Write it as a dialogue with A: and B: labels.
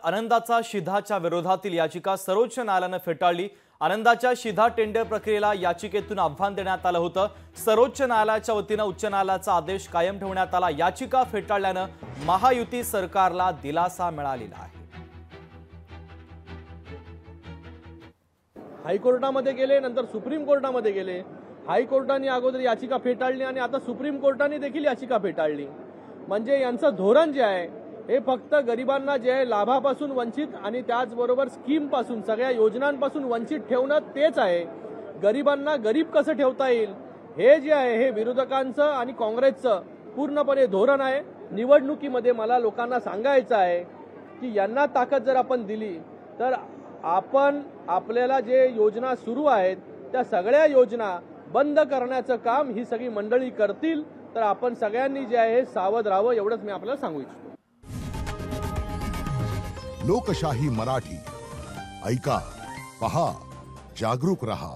A: आनंदाचा शिधाच्या विरोधातील याचिका सर्वोच्च न्यायालयाने फेटाळली। आनंदाच्या शिधा टेंडर प्रक्रियेला याचिकेतून आव्हान देण्यात आलं होतं। सर्वोच्च न्यायालयाच्या वतीने उच्च न्यायालयाचा आदेश कायम ठेवण्यात आला। याचिका फेटाळल्याने महायुती सरकारला दिलासा मिळालेला आहे।
B: हायकोर्टामध्ये गेले, नंतर सुप्रीम कोर्टामध्ये गेले। हायकोर्टाने अगोदर याचिका फेटाळली आणि आता सुप्रीम कोर्टाने देखील याचिका फेटाळली। म्हणजे यांचं धोरण जे आहे हे फक्त गरिबांना जे आहे लाभापासून वंचित आणि त्याचबरोबर स्कीम पासून सगळ्या योजनांपासून वंचित ठेवणं तेच आहे। गरिबांना गरीब कसं ठेवता येईल हे जे आहे हे विरोधकांचं आणि काँग्रेसचं पूर्णपणे धोरण आहे। निवडणुकीमध्ये मला लोकांना सांगायचं आहे की यांना ताकद जर आपण दिली तर आपण आपल्याला जे योजना सुरू आहेत त्या सगळ्या योजना बंद करण्याचं काम ही सगळी मंडळी करतील। तर आपण सगळ्यांनी जे आहे सावध राहावं एवढंच मी आपल्याला सांगू इच्छितो।
C: लोकशाही मराठी ऐका, पहा, जागरूक रहा।